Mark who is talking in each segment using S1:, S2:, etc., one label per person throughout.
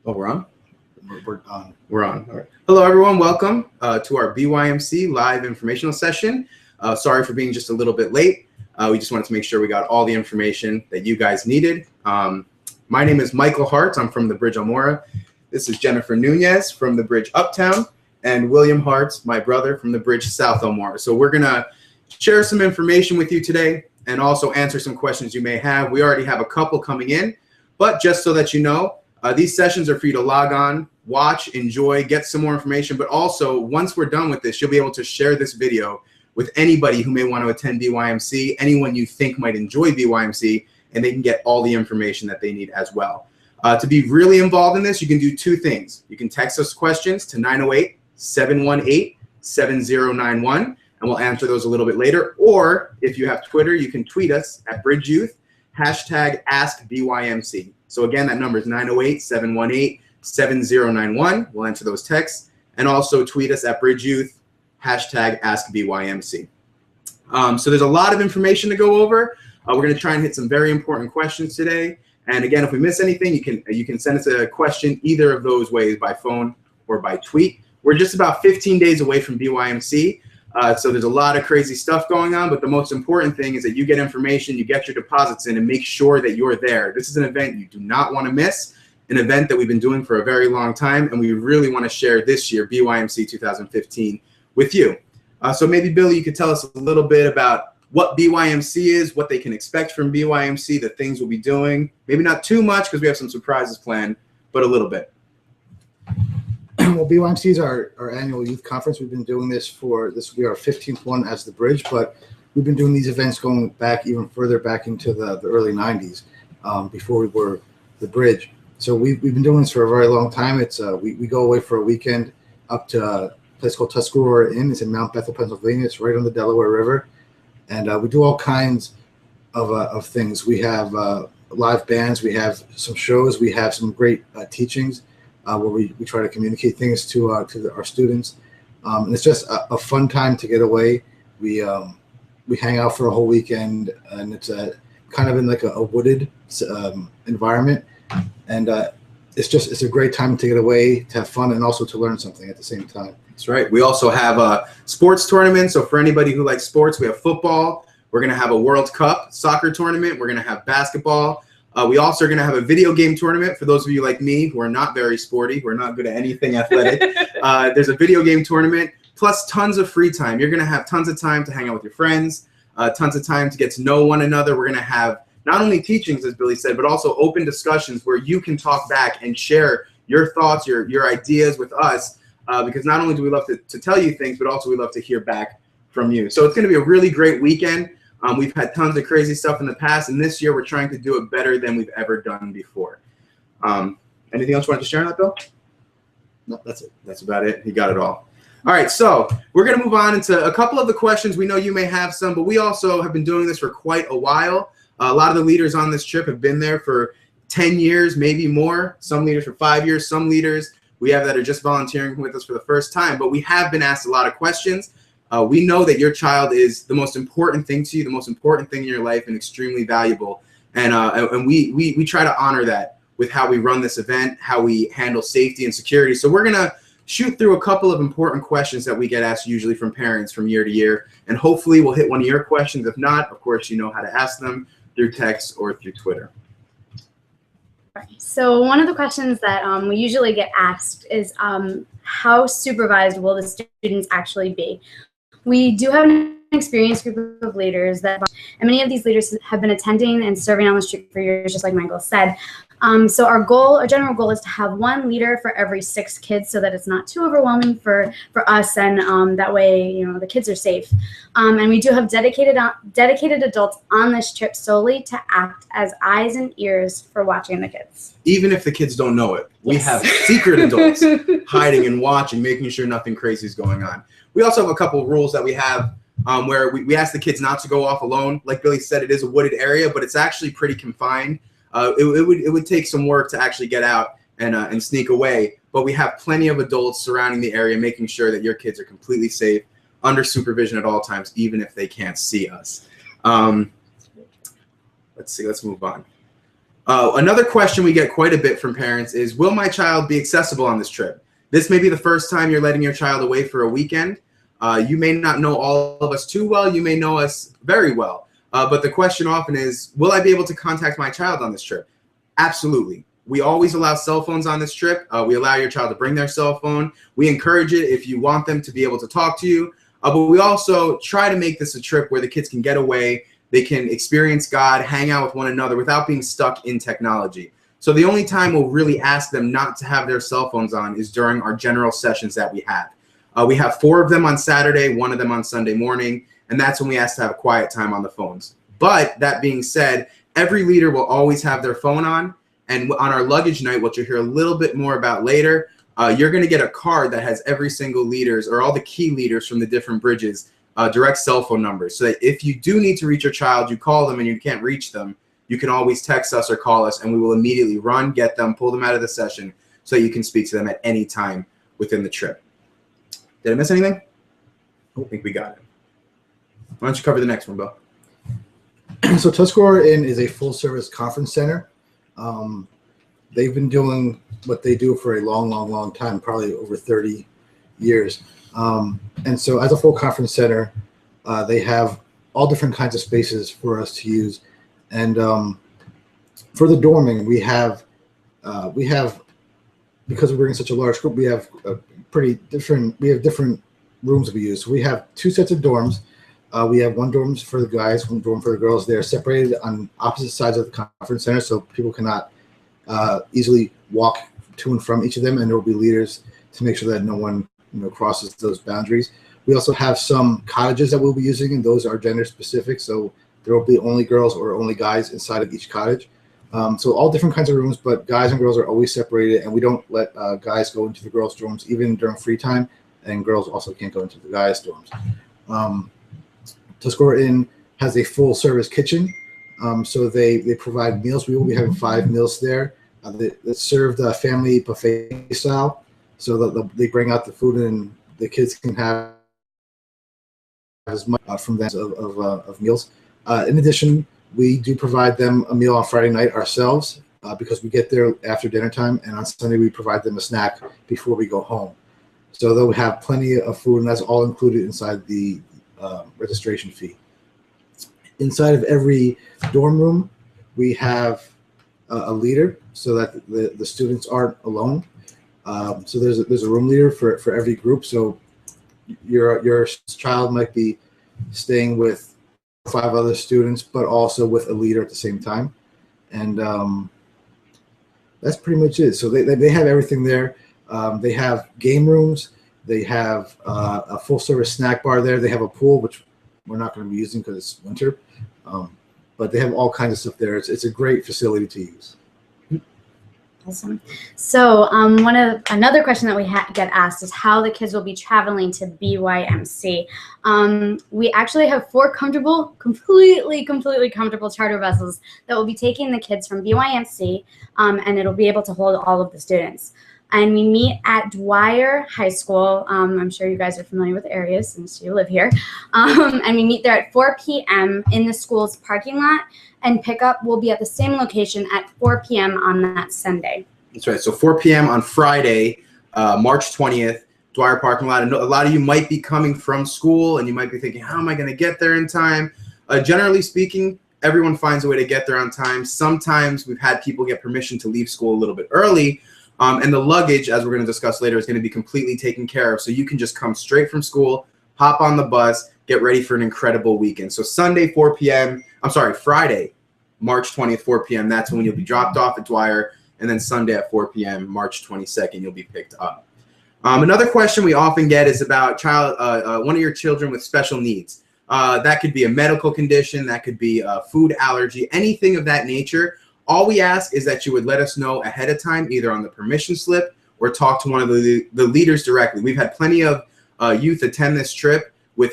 S1: Oh, we're on?
S2: We're on.
S1: We're on. All right. Hello, everyone. Welcome to our BYMC live informational session. Sorry for being just a little bit late. We just wanted to make sure we got all the information that you guys needed. My name is Michael Hart. I'm from the Bridge Elmora. This is Jennifer Nunez from the Bridge Uptown, and William Hart, my brother, from the Bridge South Elmora. So we're going to share some information with you today and also answer some questions you may have. We already have a couple coming in, but just so that you know, these sessions are for you to log on, watch, enjoy, get some more information, but also once we're done with this, you'll be able to share this video with anybody who may want to attend BYMC, anyone you think might enjoy BYMC, and they can get all the information that they need as well. To be really involved in this, you can do two things. You can text us questions to 908-718-7091, and we'll answer those a little bit later. Or if you have Twitter, you can tweet us at BridgeYouth, #AskBYMC. So again, that number is 908-718-7091. We'll answer those texts. And also tweet us at BridgeYouth, #AskBYMC. So there's a lot of information to go over. We're going to try and hit some very important questions today. And again, if we miss anything, you can send us a question either of those ways, by phone or by tweet. We're just about 15 days away from BYMC. So there's a lot of crazy stuff going on, but the most important thing is that you get information, you get your deposits in, and make sure that you're there. This is an event you do not want to miss, an event that we've been doing for a very long time, and we really want to share this year, BYMC 2015, with you. So maybe, Billy, you could tell us a little bit about what BYMC is, what they can expect from BYMC, the things we'll be doing. Maybe not too much because we have some surprises planned, but a little bit.
S2: Well, BYMC is our annual youth conference. We've been doing this will be our 15th one as the Bridge, but we've been doing these events going back even further back into the early 90s, before we were the Bridge. So we've been doing this for a very long time. It's we go away for a weekend up to a place called Tuscarora Inn. It's in Mount Bethel, Pennsylvania. It's right on the Delaware River. And we do all kinds of things. We have live bands. We have some shows. We have some great teachings where we try to communicate things to our students. And it's just a fun time to get away. We hang out for a whole weekend, and it's kind of in like a wooded environment. And it's a great time to get away, to have fun, and also to learn something at the same time.
S1: That's right. We also have a sports tournament. So for anybody who likes sports, we have football. We're going to have a World Cup soccer tournament. We're going to have basketball. We also are going to have a video game tournament for those of you like me who are not very sporty, who are not good at anything athletic. There's a video game tournament, plus tons of free time. You're going to have tons of time to hang out with your friends, tons of time to get to know one another. We're going to have not only teachings, as Billy said, but also open discussions where you can talk back and share your thoughts, your ideas with us. Because not only do we love to tell you things, but also we love to hear back from you. So it's going to be a really great weekend. We've had tons of crazy stuff in the past, and this year we're trying to do it better than we've ever done before. Anything else you wanted to share on that, Bill?
S2: No, that's it.
S1: That's about it. You got it all. All right, so we're going to move on into a couple of the questions. We know you may have some, but we also have been doing this for quite a while. A lot of the leaders on this trip have been there for 10 years, maybe more. Some leaders for 5 years, some leaders we have that are just volunteering with us for the first time, but we have been asked a lot of questions. We know that your child is the most important thing to you, the most important thing in your life, and extremely valuable. And we try to honor that with how we run this event, how we handle safety and security. So we're going to shoot through a couple of important questions that we get asked usually from parents from year to year, and hopefully we'll hit one of your questions. If not, of course, you know how to ask them through text or through Twitter.
S3: So one of the questions that we usually get asked is how supervised will the students actually be? We do have an experienced group of leaders and many of these leaders have been attending and serving on the street for years, just like Michael said. So our general goal is to have one leader for every 6 kids so that it's not too overwhelming for us, and that way, the kids are safe. And we do have dedicated adults on this trip solely to act as eyes and ears for watching the kids.
S1: Even if the kids don't know it, we
S3: Yes.
S1: have secret adults hiding and watching, making sure nothing crazy is going on. We also have a couple of rules that we have where we ask the kids not to go off alone. Like Billy said, it is a wooded area, but it's actually pretty confined. It would take some work to actually get out and sneak away, but we have plenty of adults surrounding the area, making sure that your kids are completely safe, under supervision at all times, even if they can't see us. Let's see, let's move on. Another question we get quite a bit from parents is, will my child be accessible on this trip? This may be the first time you're letting your child away for a weekend. You may not know all of us too well. You may know us very well. But the question often is, will I be able to contact my child on this trip? Absolutely. We always allow cell phones on this trip. We allow your child to bring their cell phone. We encourage it if you want them to be able to talk to you. But we also try to make this a trip where the kids can get away. They can experience God, hang out with one another without being stuck in technology. So the only time we'll really ask them not to have their cell phones on is during our general sessions that we have. We have 4 of them on Saturday, 1 of them on Sunday morning, and that's when we ask to have a quiet time on the phones. But that being said, every leader will always have their phone on, and on our luggage night, what you'll hear a little bit more about later, you're going to get a card that has every single leader's or all the key leaders from the different bridges direct cell phone numbers, so that if you do need to reach your child, you call them and you can't reach them, you can always text us or call us, and we will immediately run, get them, pull them out of the session so that you can speak to them at any time within the trip. Did I miss anything? I think we got it. Why don't you cover the next one, Bill?
S2: So Tuscarora Inn is a full-service conference center. They've been doing what they do for a long time, probably over 30 years. And so as a full conference center, they have all different kinds of spaces for us to use. And for the dorming, we have, because we're in such a large group, we have different rooms we use. So we have 2 sets of dorms. We have 1 dorm for the guys, 1 dorm for the girls. They're separated on opposite sides of the conference center, so people cannot easily walk to and from each of them, and there will be leaders to make sure that no one crosses those boundaries. We also have some cottages that we'll be using, and those are gender specific, so there will be only girls or only guys inside of each cottage. So all different kinds of rooms, but guys and girls are always separated, and we don't let guys go into the girls' dorms even during free time, and girls also can't go into the guys' dorms. Tuscarora Inn has a full service kitchen, so they provide meals. We will be having 5 meals there. It's served family buffet style, so that they bring out the food and the kids can have as much from that of meals. In addition, we do provide them a meal on Friday night ourselves because we get there after dinner time, and on Sunday we provide them a snack before we go home. So they'll have plenty of food, and that's all included inside the registration fee. Inside of every dorm room, we have a leader so that the students aren't alone. So there's a room leader for every group. So your child might be staying with 5 other students, but also with a leader at the same time. And that's pretty much it. So they have everything there. They have game rooms. They have a full service snack bar there. They have a pool, which we're not going to be using because it's winter. But they have all kinds of stuff there. It's a great facility to use.
S3: Awesome. So another question that we get asked is how the kids will be traveling to BYMC. We actually have 4 completely comfortable charter vessels that will be taking the kids from BYMC, and it'll be able to hold all of the students. And we meet at Dwyer High School. I'm sure you guys are familiar with the area since you live here. And we meet there at 4 p.m. in the school's parking lot, and pickup will be at the same location at 4 p.m. on that Sunday.
S1: That's right. So 4 p.m. on Friday, March 20th, Dwyer parking lot. And a lot of you might be coming from school, and you might be thinking, how am I going to get there in time? Generally speaking, everyone finds a way to get there on time. Sometimes we've had people get permission to leave school a little bit early. And the luggage, as we're going to discuss later, is going to be completely taken care of. So you can just come straight from school, hop on the bus, get ready for an incredible weekend. So Sunday, 4 p.m. I'm sorry, Friday, March 20th, 4 p.m. That's when you'll be dropped off at Dwyer. And then Sunday at 4 p.m., March 22nd, you'll be picked up. Another question we often get is about one of your children with special needs. That could be a medical condition. That could be a food allergy, anything of that nature. All we ask is that you would let us know ahead of time, either on the permission slip or talk to one of the leaders directly. We've had plenty of youth attend this trip with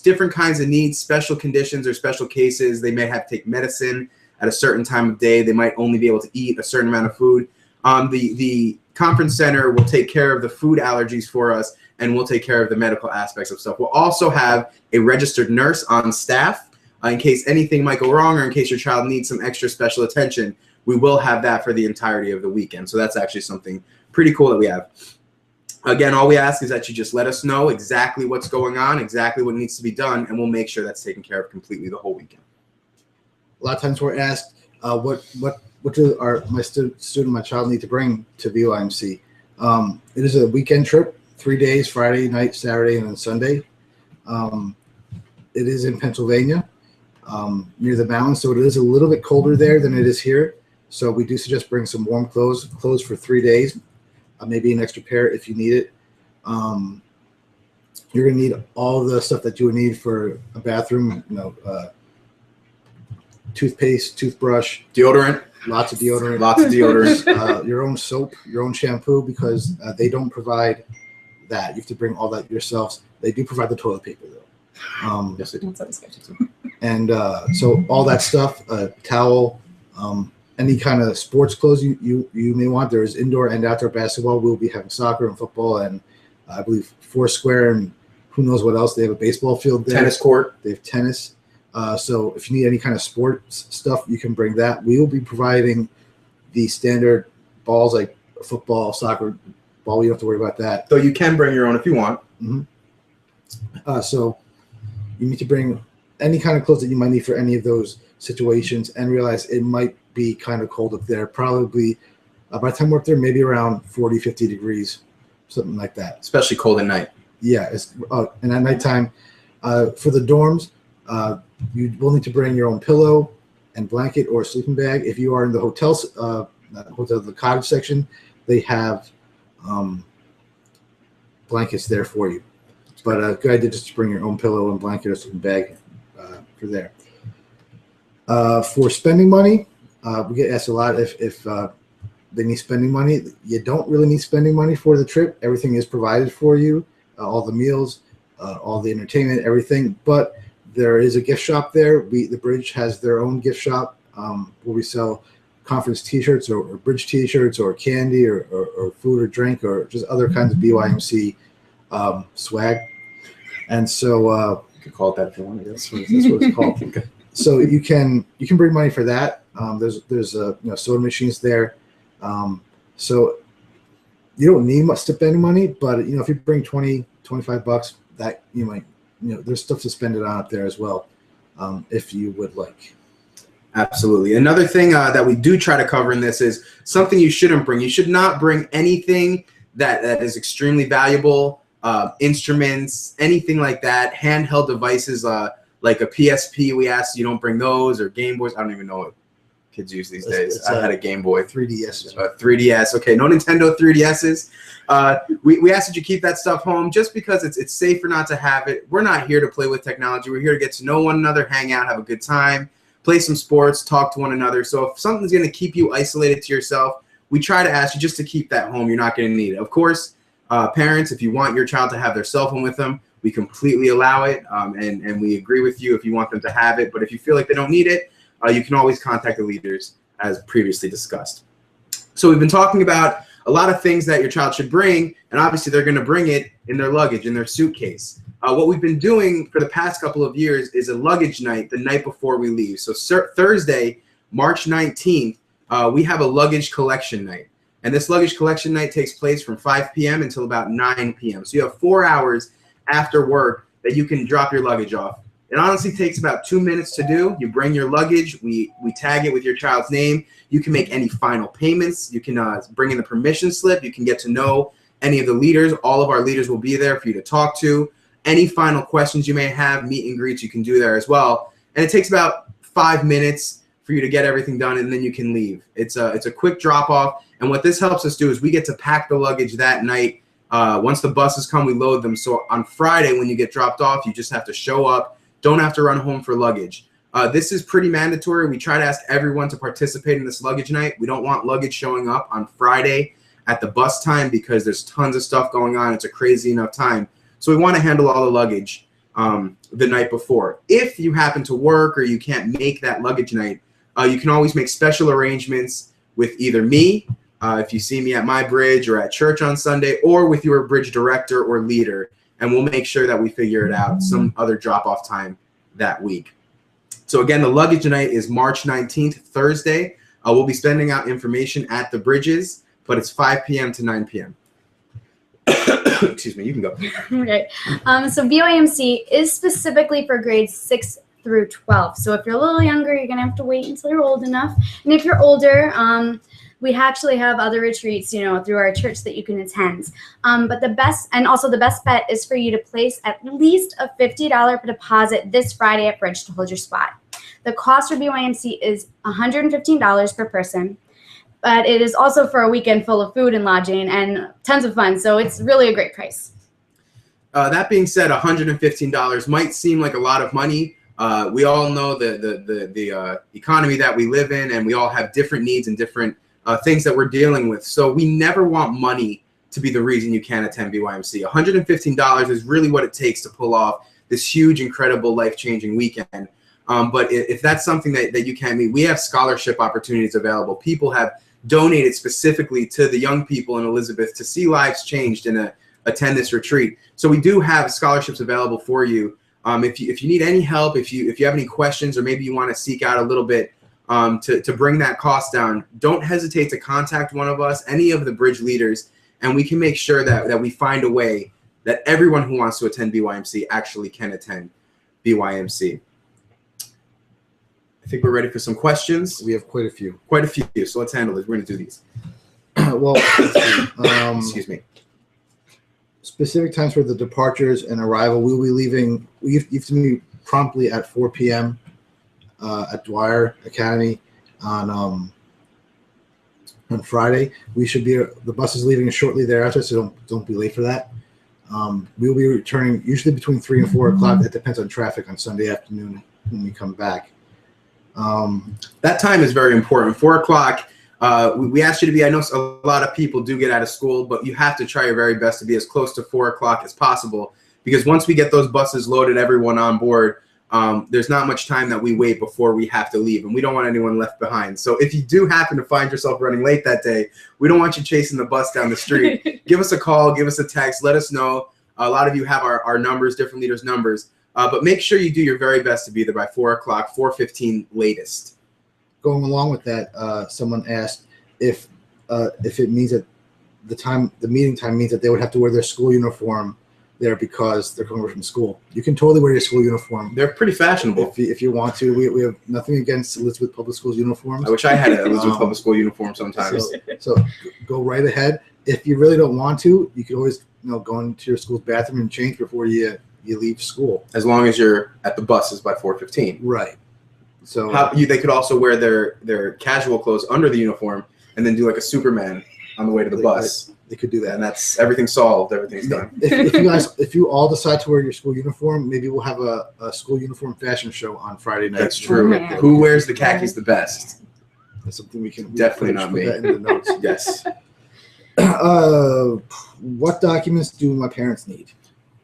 S1: different kinds of needs, special conditions or special cases. They may have to take medicine at a certain time of day. They might only be able to eat a certain amount of food. The conference center will take care of the food allergies for us, and we'll take care of the medical aspects of stuff. We'll also have a registered nurse on staff in case anything might go wrong or in case your child needs some extra special attention. we will have that for the entirety of the weekend. So that's actually something pretty cool that we have. Again, all we ask is that you just let us know exactly what's going on, exactly what needs to be done, and we'll make sure that's taken care of completely the whole weekend.
S2: A lot of times we're asked, what do my child need to bring to BYMC? It is a weekend trip, 3 days, Friday night, Saturday, and then Sunday. It is in Pennsylvania, near the mountains, so it is a little bit colder there than it is here. So we do suggest bring some warm clothes for 3 days, maybe an extra pair if you need it. You're going to need all the stuff that you would need for a bathroom, toothpaste, toothbrush,
S1: Deodorant.
S2: lots of deodorant, your own soap, your own shampoo, because they don't provide that. You have to bring all that yourselves. They do provide the toilet paper though.
S1: Yes, they do.
S2: And so all that stuff, towel, any kind of sports clothes you may want. There is indoor and outdoor basketball. We'll be having soccer and football, and I believe Foursquare and who knows what else. They have a baseball field there.
S1: Tennis court.
S2: They have tennis. So if you need any kind of sports stuff, you can bring that. We will be providing the standard balls like football, soccer ball. You don't have to worry about that.
S1: Though you can bring your own if you want.
S2: Mm-hmm. So you need to bring any kind of clothes that you might need for any of those situations, and realize it might be kind of cold up there. Probably by the time we're up there, maybe around 40, 50 degrees, something like that.
S1: Especially cold at night.
S2: Yeah. And at nighttime, for the dorms, you will need to bring your own pillow and blanket or sleeping bag. If you are in the the cottage section, they have blankets there for you. But a good idea just to bring your own pillow and blanket or sleeping bag for there. For spending money, we get asked a lot if they need spending money. You don't really need spending money for the trip. Everything is provided for you, all the meals, all the entertainment, everything. But there is a gift shop there. The Bridge has their own gift shop where we sell conference T-shirts or Bridge T-shirts or candy or food or drink or just other kinds of BYMC swag. And so
S1: you could call it that if you want.
S2: That's what it's called. Okay. So you can bring money for that. There's soda machines there. So you don't need much spending money, but if you bring $20-25, that you might. There's stuff to spend it on up there as well, if you would like.
S1: Absolutely. Another thing that we do try to cover in this is something you shouldn't bring. You should not bring anything that is extremely valuable, instruments, anything like that, handheld devices like a PSP. We ask you don't bring those, or Game Boys. I don't even know what kids use these days. I had a Game Boy.
S2: 3DS.
S1: 3DS. Okay, no Nintendo 3DSs. We ask that you keep that stuff home just because it's safer not to have it. We're not here to play with technology. We're here to get to know one another, hang out, have a good time, play some sports, talk to one another. So if something's going to keep you isolated to yourself, we try to ask you just to keep that home. You're not going to need it. Of course, parents, if you want your child to have their cell phone with them, we completely allow it, and we agree with you if you want them to have it. But if you feel like they don't need it, you can always contact the leaders as previously discussed. So we've been talking about a lot of things that your child should bring, and obviously they're going to bring it in their luggage, in their suitcase. What we've been doing for the past couple of years is a luggage night the night before we leave. So Thursday, March 19th, we have a luggage collection night. And this luggage collection night takes place from 5 p.m. until about 9 p.m. So you have 4 hours after work that you can drop your luggage off. It honestly takes about 2 minutes to do. You bring your luggage. We tag it with your child's name. You can make any final payments. You can bring in the permission slip. You can get to know any of the leaders. All of our leaders will be there for you to talk to. Any final questions you may have, meet and greets, you can do there as well. And it takes about 5 minutes for you to get everything done, and then you can leave. It's a quick drop off. And what this helps us do is we get to pack the luggage that night. Once the buses come, we load them. So on Friday, when you get dropped off, you just have to show up. Don't have to run home for luggage. This is pretty mandatory. We try to ask everyone to participate in this luggage night. We don't want luggage showing up on Friday at the bus time because there's tons of stuff going on. It's a crazy enough time. So we want to handle all the luggage the night before. If you happen to work or you can't make that luggage night, you can always make special arrangements with either me, if you see me at my bridge or at church on Sunday, or with your bridge director or leader, and we'll make sure that we figure it out some other drop-off time that week. So again, the luggage night is March 19th, Thursday, We'll be sending out information at the bridges, but it's 5 p.m. to 9 p.m. Excuse me, you can go.
S3: Okay. So BYMC is specifically for grades 6 through 12. So if you're a little younger, you're going to have to wait until you're old enough. And if you're older, we actually have other retreats, you know, through our church that you can attend. But the best bet is for you to place at least a $50 deposit this Friday at Bridge to hold your spot. The cost for BYMC is $115 per person, but it is also for a weekend full of food and lodging and tons of fun. So it's really a great price.
S1: That being said, $115 might seem like a lot of money. We all know the economy that we live in, and we all have different needs and different things that we're dealing with. So we never want money to be the reason you can't attend BYMC. $115 is really what it takes to pull off this huge, incredible, life-changing weekend. But if that's something that you can't meet, we have scholarship opportunities available. People have donated specifically to the young people in Elizabeth to see lives changed and attend this retreat. So we do have scholarships available for you. If you need any help, if you have any questions, or maybe you want to seek out a little bit to bring that cost down, don't hesitate to contact one of us, any of the bridge leaders, and we can make sure that we find a way that everyone who wants to attend BYMC actually can attend BYMC. I think we're ready for some questions.
S2: We have quite a few.
S1: Quite a few, so let's handle this. We're going to do these.
S2: Well,
S1: Excuse me.
S2: Specific times for the departures and arrival. We'll be leaving. You have to be promptly at 4 p.m. At Dwyer Academy on Friday. We should be. The bus is leaving shortly thereafter, so don't be late for that. We'll be returning usually between 3 and 4 o'clock. That depends on traffic on Sunday afternoon when we come back.
S1: That time is very important. 4 o'clock. We asked you to be. I know a lot of people do get out of school, but you have to try your very best to be as close to 4 o'clock as possible, because once we get those buses loaded, everyone on board, there's not much time that we wait before we have to leave, and we don't want anyone left behind. So if you do happen to find yourself running late that day, we don't want you chasing the bus down the street. Give us a call, give us a text, let us know. A lot of you have our numbers, different leaders' numbers, but make sure you do your very best to be there by 4 o'clock, 4:15 latest.
S2: Going along with that, someone asked if it means that the meeting time means that they would have to wear their school uniform there because they're coming from school. You can totally wear your school uniform.
S1: They're pretty fashionable.
S2: If you want to. We have nothing against Elizabeth Public Schools uniforms.
S1: I wish I had an Elizabeth Public School uniform sometimes.
S2: So go right ahead. If you really don't want to, you can always go into your school's bathroom and change before you leave school.
S1: As long as you're at the buses by 4:15.
S2: Right. So
S1: they could also wear their casual clothes under the uniform and then do like a Superman on the way to the bus.
S2: They could do that,
S1: and that's everything's solved. Everything's done.
S2: If you all decide to wear your school uniform, maybe we'll have a school uniform fashion show on Friday night.
S1: That's true. Oh, who wears the khakis the best?
S2: That's something we can
S1: definitely not me.
S2: That in the notes.
S1: Yes.
S2: What documents do my parents need?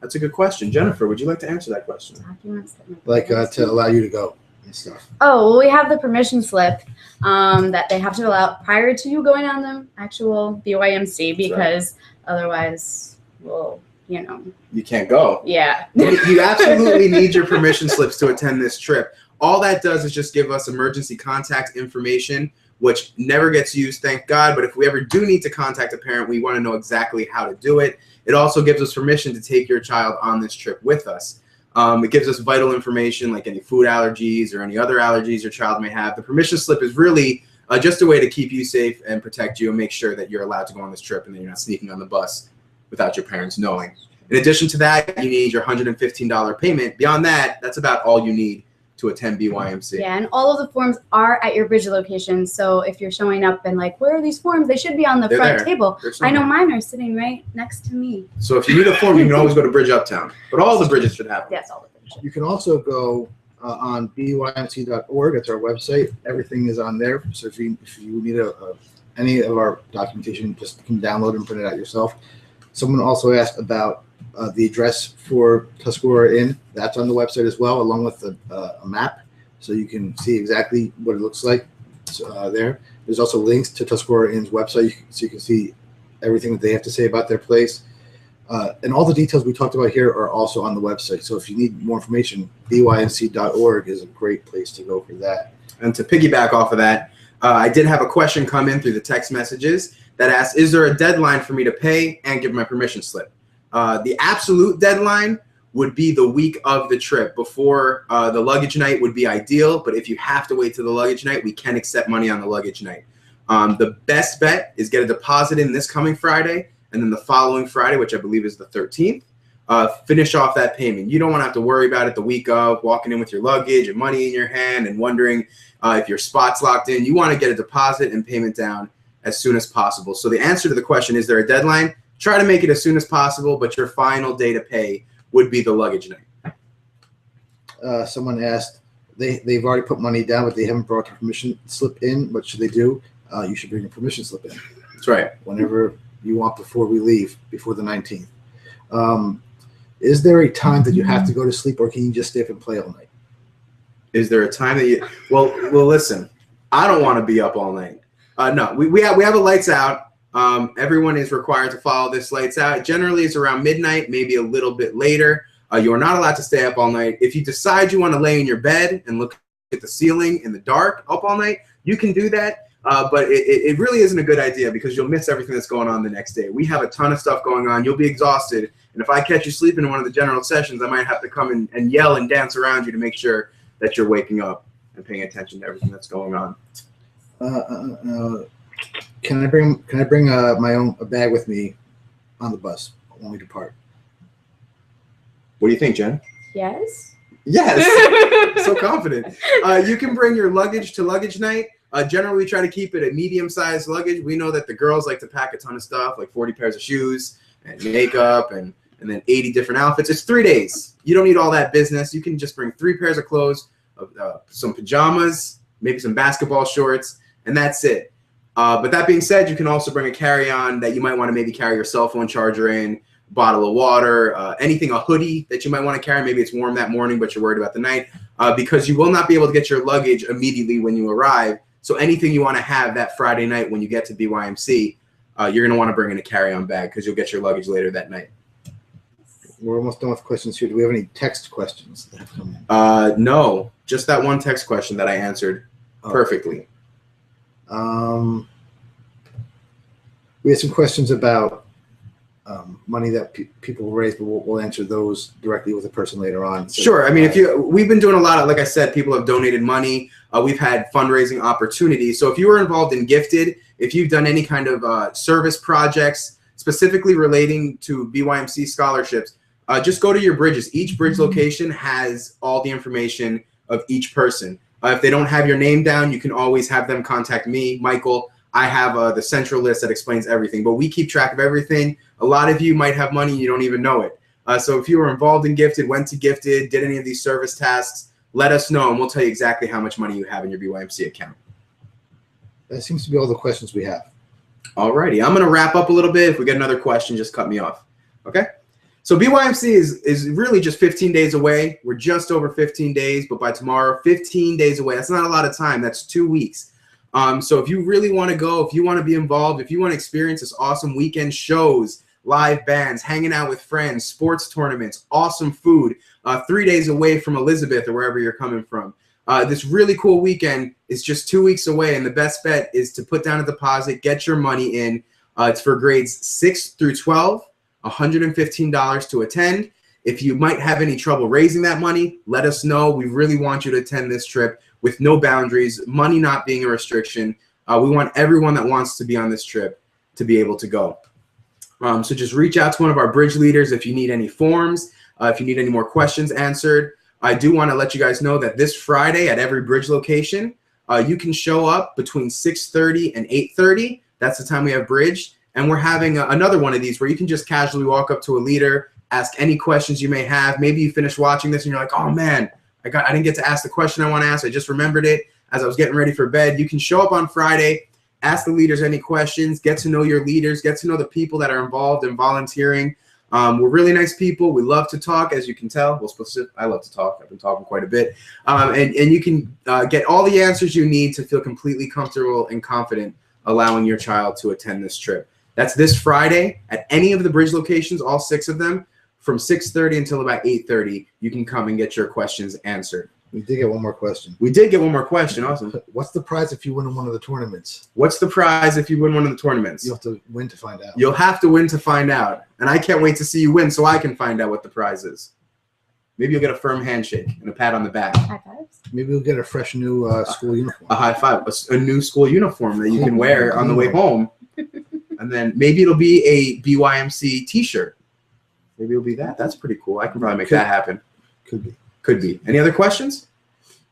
S1: That's a good question, Jennifer. Would you like to answer that question?
S3: Documents
S2: like to allow you to go and stuff.
S3: Oh, well, we have the permission slip that they have to fill out prior to you going on the actual BYMC, because otherwise, well,
S1: you can't go.
S3: Yeah.
S1: You absolutely need your permission slips to attend this trip. All that does is just give us emergency contact information, which never gets used, thank God. But if we ever do need to contact a parent, we want to know exactly how to do it. It also gives us permission to take your child on this trip with us. It gives us vital information like any food allergies or any other allergies your child may have. The permission slip is really just a way to keep you safe and protect you and make sure that you're allowed to go on this trip and that you're not sneaking on the bus without your parents knowing. In addition to that, you need your $115 payment. Beyond that, that's about all you need to attend BYMC.
S3: Yeah, and all of the forms are at your bridge location. So if you're showing up and like, where are these forms? They should be on the front table. I know mine are sitting right next to me.
S1: So if you need a form, you can always go to Bridge Uptown. But all the bridges should have them.
S3: Yes, all the bridges.
S2: You can also go on bymc.org. That's our website. Everything is on there. So if you need any of our documentation, just you can download and print it out yourself. Someone also asked about the address for Tuscarora Inn. That's on the website as well, along with a map, so you can see exactly what it looks like there. There's also links to Tuscarora Inn's website, so you can see everything that they have to say about their place. And all the details we talked about here are also on the website. So if you need more information, bymc.org is a great place to go for that.
S1: And to piggyback off of that, I did have a question come in through the text messages that asked, is there a deadline for me to pay and give my permission slip? The absolute deadline would be the week of the trip. Before the luggage night would be ideal, but if you have to wait till the luggage night, we can accept money on the luggage night. The best bet is get a deposit in this coming Friday, and then the following Friday, which I believe is the 13th, finish off that payment. You don't want to have to worry about it the week of, walking in with your luggage and money in your hand and wondering if your spot's locked in. You want to get a deposit and payment down as soon as possible. So the answer to the question, is there a deadline? Try to make it as soon as possible, but your final day to pay would be the luggage night.
S2: Someone asked, they've already put money down, but they haven't brought their permission slip in. What should they do? You should bring your permission slip in.
S1: That's right.
S2: Whenever you want before we leave, before the 19th. Is there a time that you have to go to sleep, or can you just stay up and play all night?
S1: Is there a time that you, well, listen, I don't want to be up all night. No, we have a lights out. Everyone is required to follow this lights out. Generally, it's around midnight, maybe a little bit later. You are not allowed to stay up all night. If you decide you want to lay in your bed and look at the ceiling in the dark up all night, you can do that. But it really isn't a good idea, because you'll miss everything that's going on the next day. We have a ton of stuff going on. You'll be exhausted. And if I catch you sleeping in one of the general sessions, I might have to come and yell and dance around you to make sure that you're waking up and paying attention to everything that's going on.
S2: Can I bring my own bag with me on the bus when we depart?
S1: What do you think, Jen?
S3: Yes.
S1: Yes. So confident. You can bring your luggage to luggage night. Generally, we try to keep it a medium-sized luggage. We know that the girls like to pack a ton of stuff, like 40 pairs of shoes and makeup and then 80 different outfits. It's 3 days. You don't need all that business. You can just bring 3 pairs of clothes, some pajamas, maybe some basketball shorts, and that's it. But that being said, you can also bring a carry-on that you might want to maybe carry your cell phone charger in, bottle of water, anything, a hoodie that you might want to carry. Maybe it's warm that morning, but you're worried about the night, because you will not be able to get your luggage immediately when you arrive. So anything you want to have that Friday night when you get to BYMC, you're going to want to bring in a carry-on bag, because you'll get your luggage later that night.
S2: We're almost done with questions here. Do we have any text questions that have come in?
S1: No, just that one text question that I answered perfectly.
S2: We had some questions about money that people raise, but we'll answer those directly with a person later on. So,
S1: sure. I mean, we've been doing a lot of, like I said, people have donated money. We've had fundraising opportunities. So if you were involved in Gifted, if you've done any kind of service projects specifically relating to BYMC scholarships, just go to your bridges. Each bridge location has all the information of each person. If they don't have your name down, you can always have them contact me, Michael. I have the central list that explains everything, but we keep track of everything. A lot of you might have money, you don't even know it. So if you were involved in Gifted, went to Gifted, did any of these service tasks, let us know, and we'll tell you exactly how much money you have in your BYMC account.
S2: That seems to be all the questions we have.
S1: Alrighty, I'm going to wrap up a little bit. If we get another question, just cut me off. Okay? So BYMC is really just 15 days away. We're just over 15 days, but by tomorrow, 15 days away. That's not a lot of time. That's 2 weeks. So if you really want to go, if you want to be involved, if you want to experience this awesome weekend, shows, live bands, hanging out with friends, sports tournaments, awesome food, 3 days away from Elizabeth or wherever you're coming from. This really cool weekend is just 2 weeks away, and the best bet is to put down a deposit, get your money in. It's for grades 6 through 12, $115 to attend. If you might have any trouble raising that money, let us know. We really want you to attend this trip with no boundaries, money not being a restriction. We want everyone that wants to be on this trip to be able to go. So just reach out to one of our bridge leaders if you need any forms, if you need any more questions answered. I do want to let you guys know that this Friday at every bridge location, you can show up between 6:30 and 8:30. That's the time we have bridge. And we're having another one of these where you can just casually walk up to a leader, ask any questions you may have. Maybe you finish watching this and you're like, oh man, I didn't get to ask the question I want to ask. I just remembered it as I was getting ready for bed. You can show up on Friday, ask the leaders any questions, get to know your leaders, get to know the people that are involved in volunteering. We're really nice people. We love to talk, as you can tell. Well, I love to talk. I've been talking quite a bit. And you can get all the answers you need to feel completely comfortable and confident allowing your child to attend this trip. That's this Friday at any of the bridge locations, all 6 of them, from 6:30 until about 8:30. You can come and get your questions answered.
S2: We did get one more question.
S1: We did get one more question. Awesome.
S2: What's the prize if you win in one of the tournaments?
S1: What's the prize if you win one of the tournaments?
S2: You have to win to find out.
S1: You'll have to win to find out. And I can't wait to see you win so I can find out what the prize is. Maybe you'll get a firm handshake and a pat on the back.
S3: High fives.
S2: Maybe we'll get a fresh new school uniform.
S1: A high five. A new school uniform that you can wear on the way home. And then maybe it'll be a BYMC t-shirt. Maybe it'll be that. That's pretty cool. I can probably make that happen.
S2: Could be.
S1: Could be. Any other questions?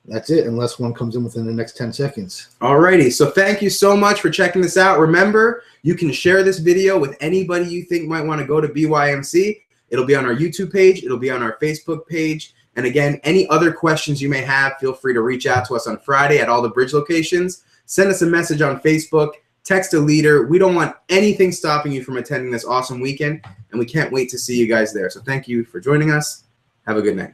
S2: That's it, unless one comes in within the next 10 seconds.
S1: Alrighty, so thank you so much for checking this out. Remember, you can share this video with anybody you think might want to go to BYMC. It'll be on our YouTube page. It'll be on our Facebook page. And again, any other questions you may have, feel free to reach out to us on Friday at all the bridge locations. Send us a message on Facebook. Text a leader. We don't want anything stopping you from attending this awesome weekend, and we can't wait to see you guys there. So thank you for joining us. Have a good night.